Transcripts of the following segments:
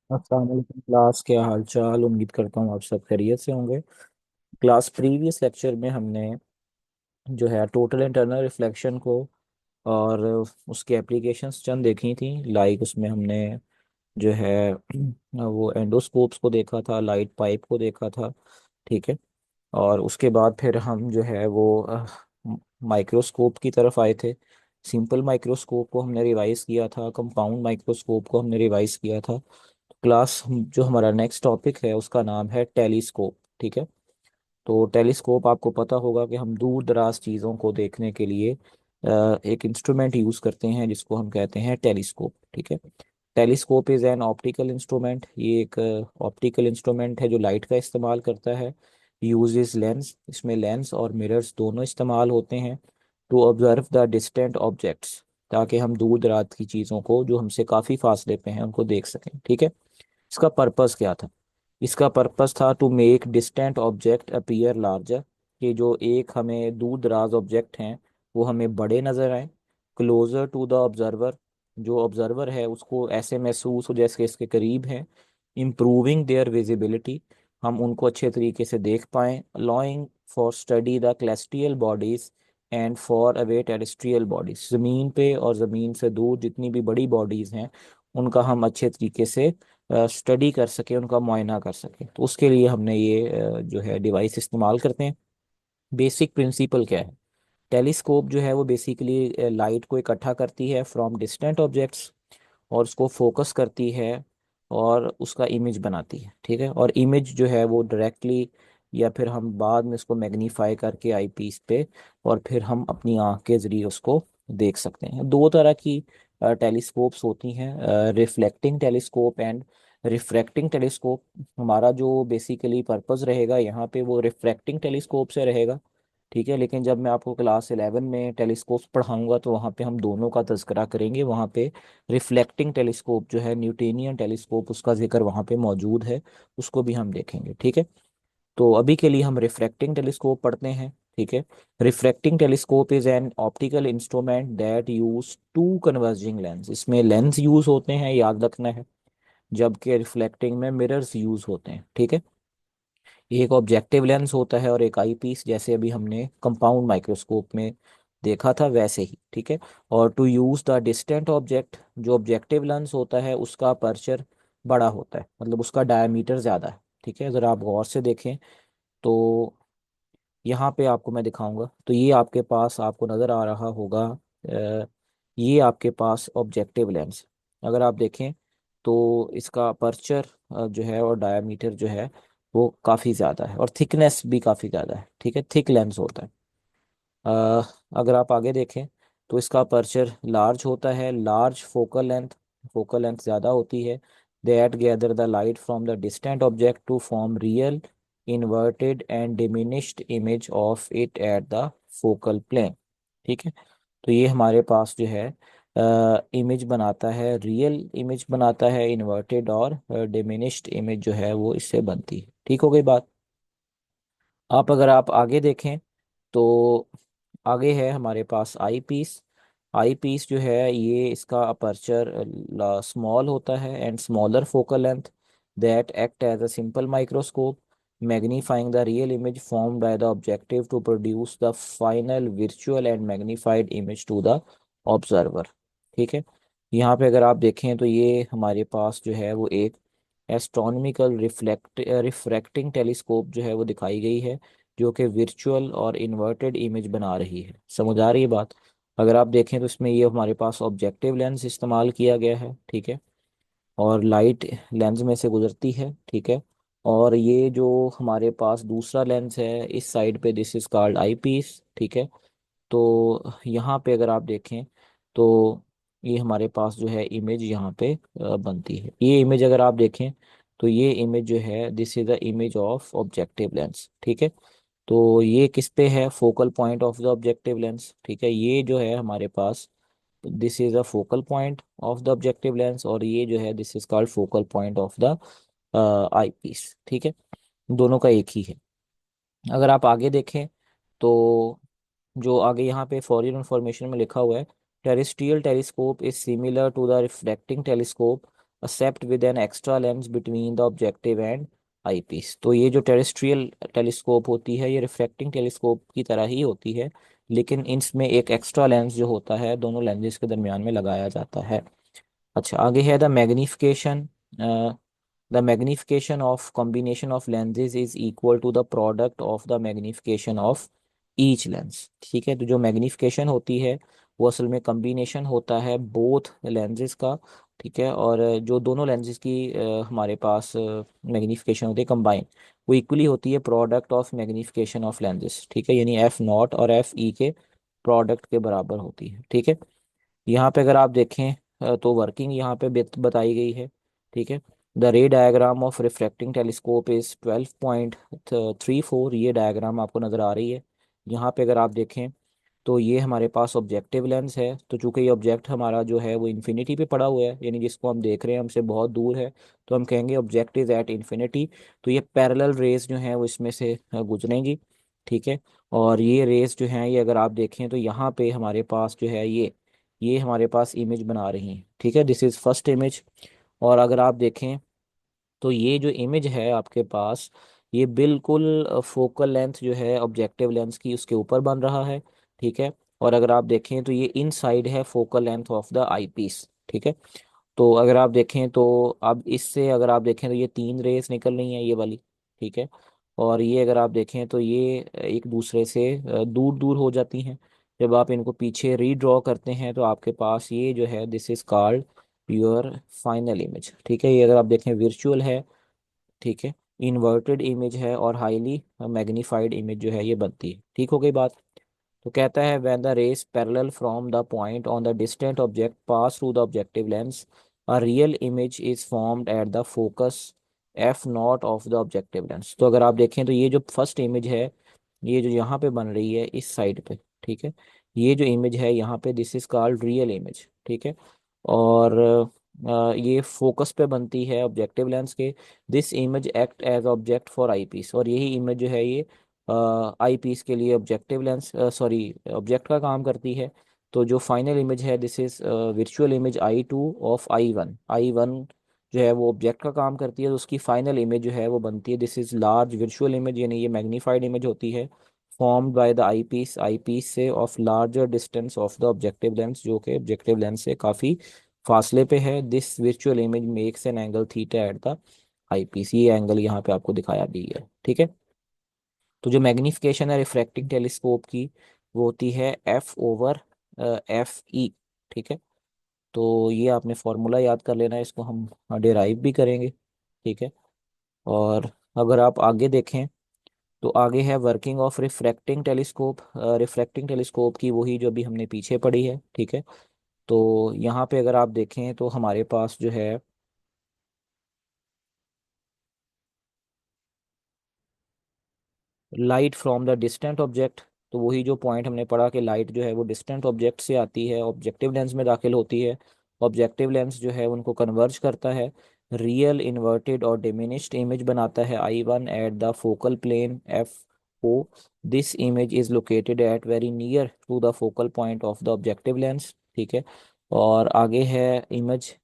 अस्सलाम वालेकुम क्लास, क्या हाल चाल। उम्मीद करता हूँ आप सब खैरियत से होंगे। क्लास प्रीवियस लेक्चर में हमने जो है टोटल इंटरनल रिफ्लेक्शन को और उसकी एप्लीकेशंस चंद देखी थी। लाइक उसमें हमने जो है वो एंडोस्कोप्स को देखा था, लाइट पाइप को देखा था। ठीक है। और उसके बाद फिर हम जो है वो माइक्रोस्कोप की तरफ आए थे। सिंपल माइक्रोस्कोप को हमने रिवाइज किया था, कंपाउंड माइक्रोस्कोप को हमने रिवाइज किया था। क्लास जो हमारा नेक्स्ट टॉपिक है उसका नाम है टेलीस्कोप। ठीक है। तो टेलीस्कोप आपको पता होगा कि हम दूर दराज चीज़ों को देखने के लिए एक इंस्ट्रूमेंट यूज़ करते हैं जिसको हम कहते हैं टेलीस्कोप। ठीक है। Telescope is an optical instrument. ये एक ऑप्टिकल इंस्ट्रूमेंट है जो लाइट का इस्तेमाल करता है। यूजेस लेंस, इसमें लेंस और मिरर्स दोनों इस्तेमाल होते हैं to observe the distant objects, ताकि हम दूर दराज की चीज़ों को जो हमसे काफ़ी फासले पे हैं उनको देख सकें। ठीक है। इसका पर्पस क्या था? इसका पर्पस था to make distant object appear larger, कि जो एक हमें दूर दराज ऑब्जेक्ट हैं वो हमें बड़े नजर आए। क्लोजर टू द ऑब्जर्वर, जो ऑब्जर्वर है उसको ऐसे महसूस हो जैसे कि इसके करीब हैं। इम्प्रूविंग देयर विजिबिलिटी, हम उनको अच्छे तरीके से देख पाएं। Allowing for study the celestial bodies and for away terrestrial bodies, ज़मीन पे और ज़मीन से दूर जितनी भी बड़ी बॉडीज़ हैं उनका हम अच्छे तरीके से स्टडी कर सके, उनका मुआयना कर सके। तो उसके लिए हमने ये जो है डिवाइस इस्तेमाल करते हैं। बेसिक प्रिंसिपल क्या है? टेलीस्कोप जो है वो बेसिकली लाइट को इकट्ठा करती है फ्रॉम डिस्टेंट ऑब्जेक्ट्स और उसको फोकस करती है और उसका इमेज बनाती है। ठीक है। और इमेज जो है वो डायरेक्टली या फिर हम बाद में उसको मैग्नीफाई करके आईपीस पे और फिर हम अपनी आंख के जरिए उसको देख सकते हैं। दो तरह की टेलीस्कोप्स होती हैं, reflecting telescope and refracting telescope. हमारा जो बेसिकली पर्पस रहेगा यहाँ पे वो रिफ्रैक्टिंग टेलीस्कोप से रहेगा। ठीक है। लेकिन जब मैं आपको क्लास 11 में टेलीस्कोप पढ़ाऊंगा तो वहाँ पे हम दोनों का तज़किरा करेंगे। वहाँ पे रिफ्लेक्टिंग टेलीस्कोप जो है, न्यूटेनियन टेलीस्कोप, उसका जिक्र वहाँ पे मौजूद है, उसको भी हम देखेंगे। ठीक है। तो अभी के लिए हम रिफ्रैक्टिंग टेलीस्कोप पढ़ते हैं। ठीक है। Refracting telescope is an optical instrument that use two converging lens. इसमें लेंस यूज होते हैं, याद रखना है। जबकि रिफ्लेक्टिंग में मिरर्स यूज होते हैं। ठीक है। एक ऑब्जेक्टिव लेंस होता है और एक आई पीस, जैसे अभी हमने कंपाउंड माइक्रोस्कोप में देखा था वैसे ही। ठीक है। और to use the distant object, जो ऑब्जेक्टिव लेंस होता है उसका अपर्चर बड़ा होता है, मतलब उसका डायमीटर ज़्यादा है। ठीक है। ज़रा आप गौर से देखें तो यहाँ पे आपको मैं दिखाऊंगा तो ये आपके पास आपको नज़र आ रहा होगा। ये आपके पास ऑब्जेक्टिव लेंस, अगर आप देखें तो इसका अपर्चर जो है और डायमीटर जो है वो काफ़ी ज़्यादा है और थिकनेस भी काफ़ी ज़्यादा है। ठीक है। थिक लेंस होता है। अ, अगर आप आगे देखें तो इसका अपर्चर लार्ज होता है, लार्ज फोकल लेंथ ज़्यादा होती है। That gather the light from the distant object to form real inverted and diminished image of it at the focal plane. ठीक है। तो ये हमारे पास जो है इमेज बनाता है, रियल इमेज बनाता है, इन्वर्टेड और डिमिनिश्ड इमेज जो है वो इससे बनती है। ठीक हो गई बात। अगर आप आगे देखें तो आगे है हमारे पास आई पीस। आई पीस जो है ये इसका अपर्चर स्मॉल होता है and smaller focal length that act as a simple microscope magnifying the real image formed by the objective to produce the final virtual and magnified image to the observer. ठीक है। यहाँ पे अगर आप देखें तो ये हमारे पास जो है वो एक एस्ट्रोनॉमिकल रिफ्रैक्टिंग टेलीस्कोप जो है वो दिखाई गई है, जो कि वर्चुअल और इन्वर्टेड इमेज बना रही है। समझ आ रही है बात? अगर आप देखें तो इसमें ये हमारे पास ऑब्जेक्टिव लेंस इस्तेमाल किया गया है। ठीक है। और लाइट लेंस में से गुजरती है। ठीक है। और ये जो हमारे पास दूसरा लेंस है इस साइड पे, this is called eyepiece. ठीक है। तो यहाँ पे अगर आप देखें तो ये हमारे पास जो है इमेज यहाँ पे बनती है। ये इमेज अगर आप देखें तो ये इमेज जो है this is the image of objective lens. ठीक है। तो ये किस पे है? Focal point of the objective lens. ठीक है। ये जो है हमारे पास this is a focal point of the objective lens और ये जो है this is called focal point of the eyepiece. ठीक है। दोनों का एक ही है। अगर आप आगे देखें तो जो आगे यहाँ पे फॉर इन्फॉर्मेशन में लिखा हुआ है, terrestrial telescope is similar to the reflecting telescope except with an extra lens between the objective and eyepiece. तो ये जो टेरेस्ट्रियल टेलीस्कोप होती है ये रिफ्रैक्टिंग टेलीस्कोप की तरह ही होती है, लेकिन इसमें एक एक्स्ट्रा लेंस जो होता है दोनों लेंसेज के दरमियान में लगाया जाता है। अच्छा, आगे है the magnification. The magnification of combination of lenses is equal to the product of the magnification of each lens. ठीक है, तो जो मैग्निफिकेशन होती है वो असल में कॉम्बिनेशन होता है बोथ लेंसेज का। ठीक है, और जो दोनों लेंसेज की हमारे पास मैग्निफिकेशन होती है कंबाइन, वो इक्वली होती है product of magnification of lenses. ठीक है, यानी एफ नॉट और एफ ई के प्रोडक्ट के बराबर होती है। ठीक है, यहाँ पे अगर आप देखें तो वर्किंग यहाँ पे बताई गई है। ठीक है, द रे diagram of refracting telescope is 12.34। ये डायग्राम आपको नज़र आ रही है। यहाँ पे अगर आप देखें तो ये हमारे पास ऑब्जेक्टिव लेंस है। तो चूंकि ये ऑब्जेक्ट हमारा जो है वो इन्फिनिटी पे पड़ा हुआ है, यानी जिसको हम देख रहे हैं हमसे बहुत दूर है, तो हम कहेंगे ऑब्जेक्ट इज एट इन्फिनिटी। तो ये पैरेलल रेज जो है वो इसमें से गुजरेंगी। ठीक है, और ये रेस जो हैं ये अगर आप देखें तो यहाँ पे हमारे पास जो है ये हमारे पास इमेज बना रही हैं। ठीक है, दिस इज फर्स्ट इमेज। और अगर आप देखें तो ये जो इमेज है आपके पास, ये बिल्कुल फोकल लेंथ जो है ऑब्जेक्टिव लेंस की उसके ऊपर बन रहा है। ठीक है, और अगर आप देखें तो ये इनसाइड है focal length of the eyepiece. ठीक है, तो अगर आप देखें तो अब इससे अगर आप देखें तो ये तीन रेस निकल रही हैं ये वाली। ठीक है, और ये अगर आप देखें तो ये एक दूसरे से दूर दूर हो जाती हैं। जब आप इनको पीछे रीड्रॉ करते हैं तो आपके पास ये जो है this is called your final image. ठीक है, ये अगर आप देखें वर्चुअल है। ठीक है, इन्वर्टेड इमेज है और हाईली मैग्नीफाइड इमेज जो है ये बनती है। ठीक हो गई बात। तो कहता है when the rays parallel from the point on the distant object pass through the objective lens, a real image is formed at the focus f naught of the objective lens। तो अगर आप देखें तो ये जो फर्स्ट इमेज है ये जो यहाँ पे बन रही है इस साइड पे। ठीक है, ये जो इमेज है यहाँ पे this is called real image. ठीक है, और ये फोकस पे बनती है ऑब्जेक्टिव लेंस के। This image act as object for eyepiece, और यही इमेज जो है ये आई पीस के लिए ऑब्जेक्टिव लेंस सॉरी ऑब्जेक्ट का काम करती है। तो जो फाइनल इमेज है this is virtual image I2 of I one जो है वो ऑब्जेक्ट का काम करती है, तो उसकी फाइनल इमेज जो है वो बनती है this is large virtual image, यानी ये मैग्नीफाइड इमेज होती है formed by the eyepiece से of larger distance of the objective lens, जो कि ऑब्जेक्टिव लेंस से काफ़ी फासले पे है। This virtual image makes an angle theta at the eyepiece. ये एंगल यहाँ पे आपको दिखाया भी है। ठीक है, तो जो मैग्निफिकेशन है रिफ्रैक्टिंग टेलीस्कोप की वो होती है F/F/E। ठीक है, तो ये आपने फॉर्मूला याद कर लेना है, इसको हम डिराइव भी करेंगे। ठीक है, और अगर आप आगे देखें तो आगे है working of refracting telescope. Refracting telescope की वही जो अभी हमने पीछे पढ़ी है। ठीक है, तो यहाँ पे अगर आप देखें तो हमारे पास जो है light from the distant object, तो वही जो पॉइंट हमने पढ़ा कि लाइट जो है वो डिस्टेंट ऑब्जेक्ट से आती है, ऑब्जेक्टिव लेंस में दाखिल होती है। ऑब्जेक्टिव लेंस जो है उनको कन्वर्ज करता है, रियल इन्वर्टेड और डिमिनिश्ड इमेज बनाता है I1 at the focal plane F O। This image is located at very near to the focal point of the objective lens. ठीक है, और आगे है image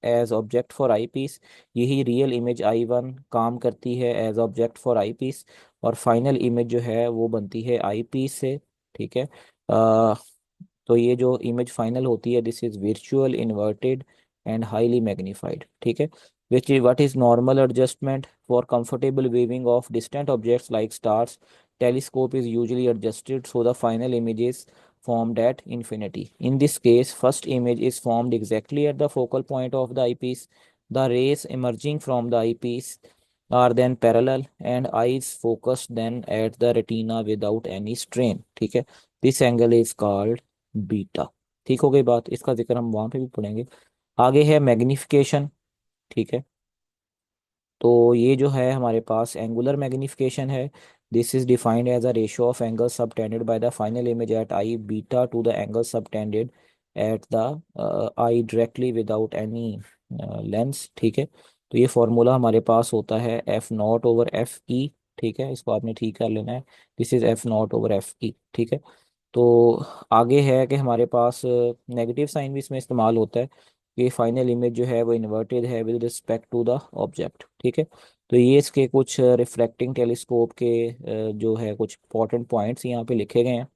as object for eyepiece, यही real image I1 काम करती है as object for eyepiece, और फाइनल इमेज जो है वो बनती है आई पीस से। ठीक है, तो ये जो इमेज फाइनल होती है this is virtual inverted and highly magnified. ठीक है, which is what is normal adjustment for comfortable viewing of distant objects like stars, telescope is usually adjusted so the final image is formed at infinity. In this case, first image is formed exactly at the focal point of the eyepiece. The rays emerging from the eyepiece are then parallel and eyes focused then at the retina without any strain। ठीक है, this angle is called beta. ठीक हो गई बात, इसका जिक्र हम वहां पे भी पढ़ेंगे। आगे है मैग्निफिकेशन। ठीक है, तो ये जो है हमारे पास एंगुलर मैग्निफिकेशन है। This is defined as a ratio of angle subtended by the final image at eye beta to the angle subtended at the eye directly without any lens. ठीक है, तो ये फॉर्मूला हमारे पास होता है F0/F E। ठीक है, इसको आपने ठीक कर लेना है, दिस इज F0/F E। ठीक है, तो आगे है कि हमारे पास नेगेटिव साइन भी इसमें इस्तेमाल होता है। कि फाइनल इमेज जो है वो इन्वर्टेड है with respect to the object. ठीक है, तो ये इसके कुछ रिफ्लेक्टिंग टेलीस्कोप के जो है कुछ इंपॉर्टेंट पॉइंट्स यहाँ पे लिखे गए हैं।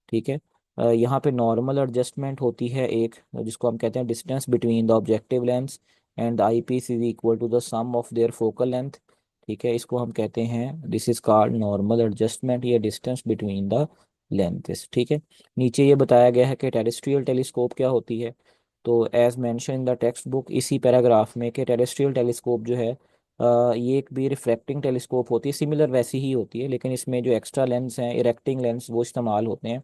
ठीक है, यहाँ पे नॉर्मल एडजस्टमेंट होती है एक, जिसको हम कहते हैं distance between the objective lens and the eyepiece is equal to the sum of their focal length. ठीक है, इसको हम कहते हैं this is called normal adjustment या डिस्टेंस बिटवीन द लेंथेस। ठीक है, नीचे ये बताया गया है कि टेरेस्ट्रियल टेलीस्कोप क्या होती है। तो as mention in the textbook, इसी पैराग्राफ में, कि टेरेस्ट्रियल टेलीस्कोप जो है ये एक भी रिफ्लेक्टिंग टेलीस्कोप होती है, सिमिलर वैसी ही होती है, लेकिन इसमें जो एक्स्ट्रा लेंस हैं, इरेक्टिंग लेंस, वो इस्तेमाल होते हैं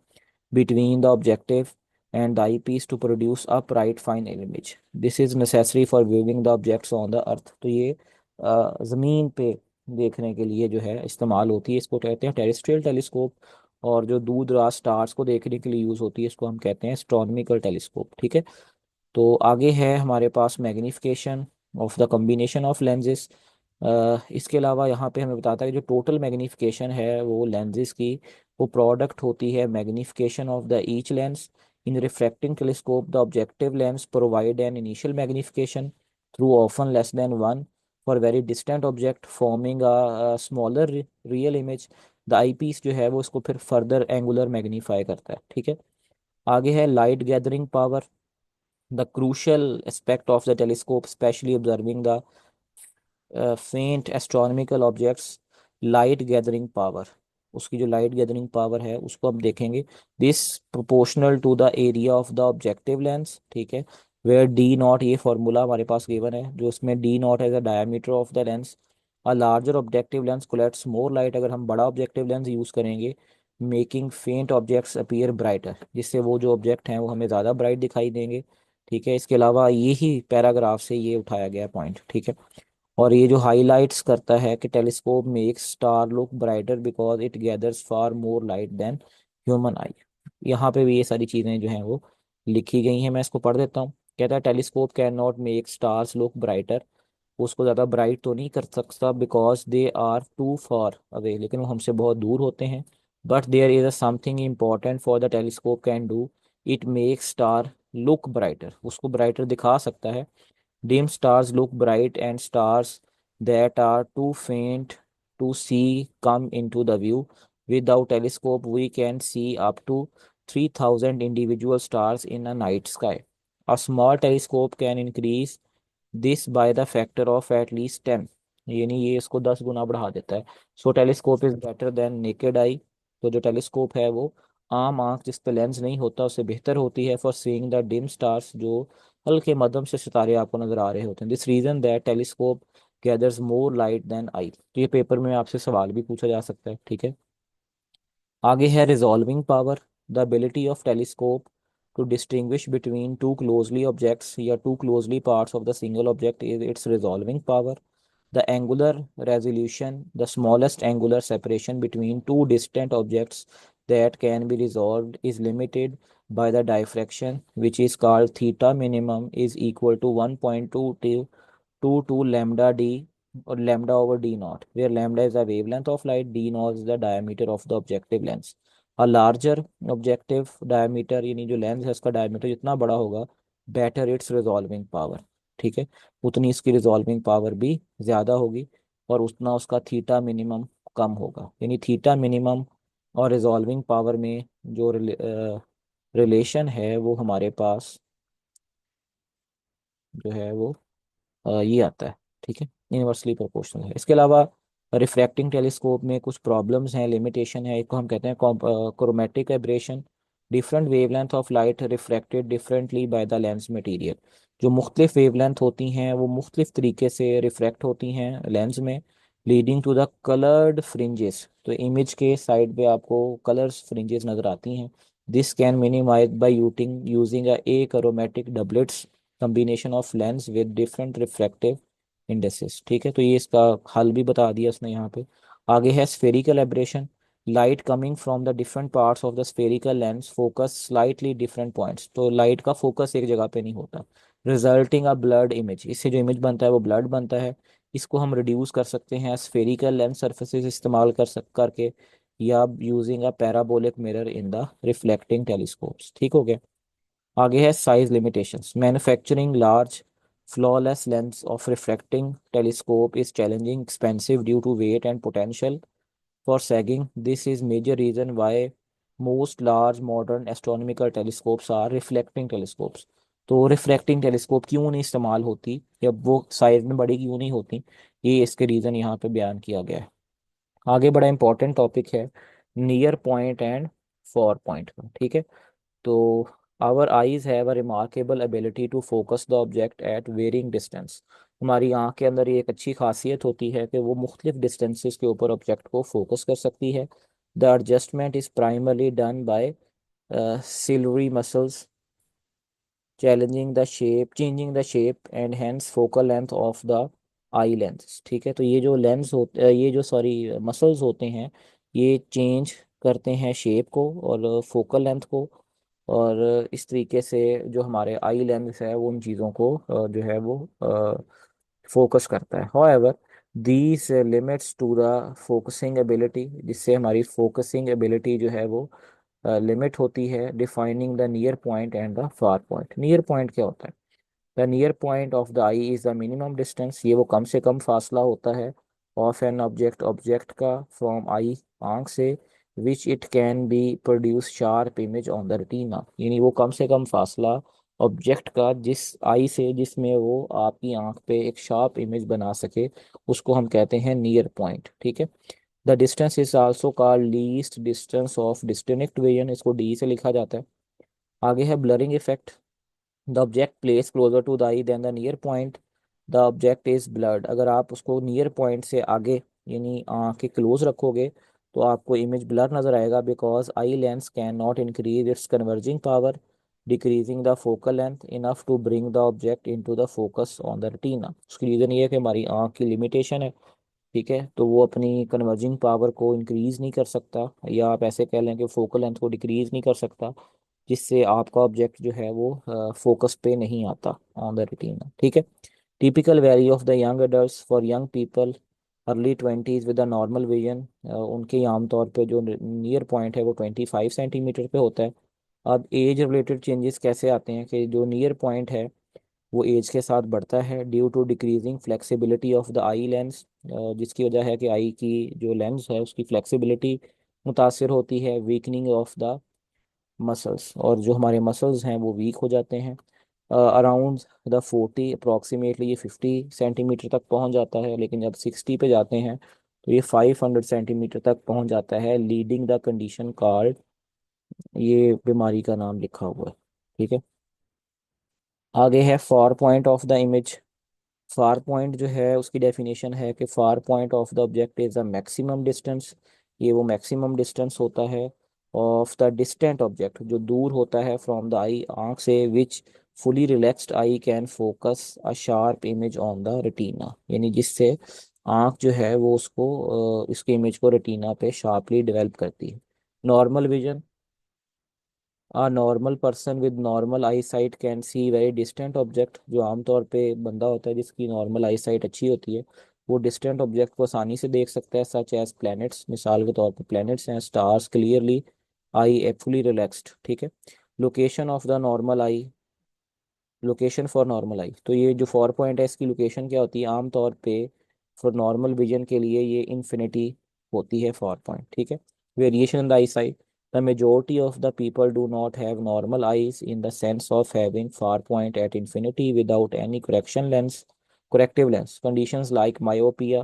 between the objective and the eyepiece to produce a bright final image. This is necessary for viewing the objects on the earth. तो ये ज़मीन पे देखने के लिए जो है इस्तेमाल होती है, इसको कहते हैं टेरेस्ट्रियल टेलीस्कोप। और जो दूर दराज स्टार्स को देखने के लिए यूज़ होती है, इसको हम कहते हैं एस्ट्रोनॉमिकल टेलीस्कोप। ठीक है, तो आगे है हमारे पास magnification of the combination of lenses. इसके अलावा यहाँ पे हमें बताता है कि जो टोटल मैग्निफिकेशन है वो लेंजेस की, वो प्रोडक्ट होती है magnification of the each lens. In refracting telescope the objective lens provide an initial magnification through often less than one for very distant object forming a smaller real image. The eyepiece जो है वो इसको फिर further angular magnify करता है। ठीक है, आगे है light gathering power, the crucial aspect of the telescope, especially observing the faint astronomical objects, light gathering power। उसकी जो लाइट गैदरिंग पावर है उसको हम देखेंगे, this proportional to the area of the objective lens. ठीक है, वेयर डी नॉट, ये formula हमारे पास गिवन है, जो इसमें डी नॉट है the diameter of the lens. A larger objective lens collects more light, अगर हम बड़ा ऑब्जेक्टिव लेंस यूज़ करेंगे, making faint objects appear brighter, जिससे वो जो ऑब्जेक्ट हैं वो हमें ज़्यादा ब्राइट दिखाई देंगे। ठीक है, इसके अलावा यही पैराग्राफ से ये उठाया गया पॉइंट। ठीक है, और ये जो हाईलाइट्स करता है कि telescope makes star look brighter because it gathers far more light than human eye. यहाँ पे भी ये सारी चीज़ें जो हैं वो लिखी गई हैं, मैं इसको पढ़ देता हूँ। कहता है telescope can not make stars look brighter, उसको ज़्यादा ब्राइट तो नहीं कर सकता because they are too far away, लेकिन वो हमसे बहुत दूर होते हैं। But there is a something important for the telescope can do, it make star look brighter, उसको ब्राइटर दिखा सकता है। Dim stars look bright and stars that are too faint to see come into the view. Without telescope, we can see up to 3,000 individual stars in a night sky. A small telescope can increase this by the factor of at least 10, यानी ये इसको 10 गुना बढ़ा देता है। So telescope is better than naked eye, तो जो telescope है वो आम आंख जिस पे लेंस नहीं होता उससे बेहतर होती है for seeing the dim stars, जो हल्के मध्यम से सितारे आपको नजर आ रहे होते हैं। This reason that telescope gathers more light than eye, तो ये पेपर में आपसे सवाल भी पूछा जा सकता है। ठीक है, आगे है resolving power, the ability of telescope to distinguish between two closely objects या two closely parts of the single object is its resolving power. The angular resolution, the smallest angular separation between two distant objects that can be resolved, is limited by the diffraction, which is called theta minimum, is equal to 1.22 lambda d or lambda over d naught, where lambda is the wavelength of light, d naught is the diameter of the objective lens. A larger objective diameter, यानी जो lens है उसका diameter जितना बड़ा होगा, better it's resolving power. ठीक है, उतनी इसकी रिजॉल्विंग पावर भी ज़्यादा होगी और उतना उसका थीटा मिनिमम कम होगा। यानी थीटा मिनिमम और रिजॉल्विंग पावर में जो रिलेशन है वो हमारे पास जो है वो ये आता है। ठीक है, इनवर्सली प्रोपोर्शनल है। इसके अलावा रिफ्रैक्टिंग टेलीस्कोप में कुछ प्रॉब्लम्स हैं, लिमिटेशन है। एक को हम कहते हैं chromatic aberration, different wavelength of light refracted differently by the lens material. जो मुख्तलिफ वेवलेंथ होती हैं वो मुख्तलिफ तरीके से रिफ्रैक्ट होती हैं लेंस में, leading to the coloured fringes, तो इमेज के साइड पे आपको कलर्स फ्रिंजेस नजर आती हैं। This can minimise by using a chromatic doublets combination of lens with different refractive indexes. ठीक है, तो ये इसका हल भी बता दिया उसने यहाँ पे। आगे है spherical aberration, light coming from the different parts of the spherical lens focus slightly different points, तो लाइट का फोकस एक जगह पे नहीं होता, रिजल्टिंग अ ब्लड इमेज, इससे जो इमेज बनता है वो ब्लड बनता है। इसको हम रिड्यूस कर सकते हैं स्फेरिकल लेंस सर्फेसिस इस्तेमाल करके, या using a parabolic mirror in the reflecting telescopes. ठीक हो गया। आगे है size limitations. Manufacturing large flawless lens of refracting telescope is challenging, expensive due to weight and potential for sagging. This is major reason why most large modern astronomical telescopes are reflecting telescopes. तो refracting telescope क्यों नहीं इस्तेमाल होती या वो size में बड़ी क्यों नहीं होती, ये इसके रीज़न यहाँ पे बयान किया गया है। आगे बड़ा इंपॉर्टेंट टॉपिक है near point and far point का, ठीक है। तो our eyes have a remarkable ability to focus the object at varying distance. हमारी आंख के अंदर ये एक अच्छी खासियत होती है कि वो मुख्तलिफ डिस्टेंसेस के ऊपर ऑब्जेक्ट को फोकस कर सकती है। The adjustment is primarily done by ciliary muscles changing the shape and hence focal length of the eye lens. ठीक है, तो ये जो लेंस होते ये जो सॉरी मसल्स होते हैं, ये चेंज करते हैं शेप को और फोकल लेंथ को, और इस तरीके से जो हमारे आई लेंस है वो उन चीज़ों को जो है वो फोकस करता है। However these limits to the focusing ability, जिससे हमारी फोकसिंग एबिलिटी जो है वो लिमिट होती है defining the near point and the far point. Near point क्या होता है? The near point of the I is the minimum distance, ये वो कम से कम फासला होता है ऑफ एन ऑब्जेक्ट, ऑब्जेक्ट का, फ्रॉम आई, आंख से, which it can be produce sharp image on the retina. यानी वो कम से कम फासला ऑब्जेक्ट का जिस आई से जिसमें वो आपकी आंख पे एक शार्प इमेज बना सके, उसको हम कहते हैं नियर पॉइंट। ठीक है, the distance is also called least distance of distinct vision, इसको डी से लिखा जाता है। आगे है blurring effect. The object place closer to the eye than the near point, the object is blurred. अगर आप उसको नियर पॉइंट से आगे यानी आँख के क्लोज रखोगे तो आपको इमेज ब्लर नजर आएगा, because eye lens can not increase its converging power, decreasing the focal length enough to bring the object into the focus on the retina. उसकी रीज़न ये है कि हमारी आँख की लिमिटेशन है। ठीक है, तो वो अपनी कन्वर्जिंग पावर को इंक्रीज नहीं कर सकता, या आप ऐसे कह लें कि फोकल लेंथ को डिक्रीज नहीं कर सकता, जिससे आपका ऑब्जेक्ट जो है वो फोकस पे नहीं आता ऑन द रेटिना। ठीक है, typical value of the young adults for young people early twenties with the normal vision, उनके आमतौर पे जो नियर पॉइंट है वो 25 सेंटीमीटर पे होता है। अब एज रिलेटेड चेंजेस कैसे आते हैं कि जो नियर पॉइंट है वो एज के साथ बढ़ता है due to decreasing flexibility of the eye lens, जिसकी वजह है कि आई की जो लेंस है उसकी फ्लेक्सिबिलिटी मुतासर होती है, वीकनिंग ऑफ द मसल्स, और जो हमारे मसल्स हैं वो वीक हो जाते हैं। अराउंड द 40 अप्रॉक्सीमेटली ये 50 सेंटीमीटर तक पहुंच जाता है, लेकिन जब 60 पे जाते हैं तो ये 500 सेंटीमीटर तक पहुंच जाता है, लीडिंग द कंडीशन कॉल्ड, ये बीमारी का नाम लिखा हुआ है। ठीक है, आगे है far point of the image. Far point जो है उसकी डेफिनेशन है कि far point of the object is a maximum distance, ये वो मैक्सिमम डिस्टेंस होता है ऑफ द डिस्टेंट ऑब्जेक्ट जो दूर होता है फ्रॉम द आई, आंख से, which fully relaxed eye can focus a sharp image on the retina, यानी जिससे आंख जो है वो उसको इसके इमेज को रेटिना पे शार्पली डेवलप करती है। Normal vision, a normal person with normal eye sight can see very distant object, जो आमतौर पे बंदा होता है जिसकी नॉर्मल आई साइट अच्छी होती है वो डिस्टेंट ऑब्जेक्ट को आसानी से देख सकता है, सच एज प्लैनेट्स, मिसाल के तौर पे प्लैनेट्स हैं, स्टार्स क्लियरली, आई एफुली रिलैक्स्ड। ठीक है, location of the normal eye, location for normal eye, तो ये जो फॉर पॉइंट है इसकी लोकेशन क्या होती है आमतौर पे फॉर नॉर्मल विजन के लिए ये इन्फिनिटी होती है फॉर पॉइंट। ठीक है, variation in the eye sight, the majority of the people do not have normal eyes in the sense of having far point at infinity without any corrective lens conditions like myopia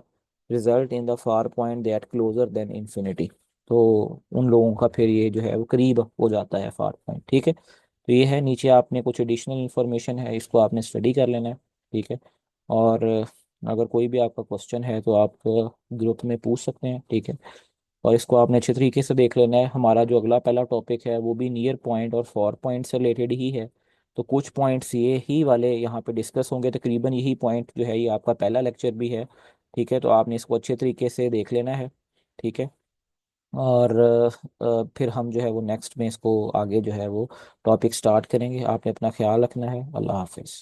result in the far point that closer than infinity। तो उन लोगों का फिर ये जो है वो करीब हो जाता है फार पॉइंट। ठीक है, तो ये है, नीचे आपने कुछ एडिशनल इन्फॉर्मेशन है, इसको आपने स्टडी कर लेना है। ठीक है, और अगर कोई भी आपका क्वेश्चन है तो आप ग्रुप में पूछ सकते हैं। ठीक है, और इसको आपने अच्छे तरीके से देख लेना है। हमारा जो अगला पहला टॉपिक है वो भी नियर पॉइंट और फॉर पॉइंट से रिलेटेड ही है, तो कुछ पॉइंट्स ये ही वाले यहाँ पे डिस्कस होंगे, तकरीबन यही पॉइंट जो है ये आपका पहला लेक्चर भी है। ठीक है, तो आपने इसको अच्छे तरीके से देख लेना है। ठीक है, और फिर हम जो है वो नेक्स्ट में इसको आगे जो है वो टॉपिक स्टार्ट करेंगे। आपने अपना ख्याल रखना है। अल्लाह हाफिज़।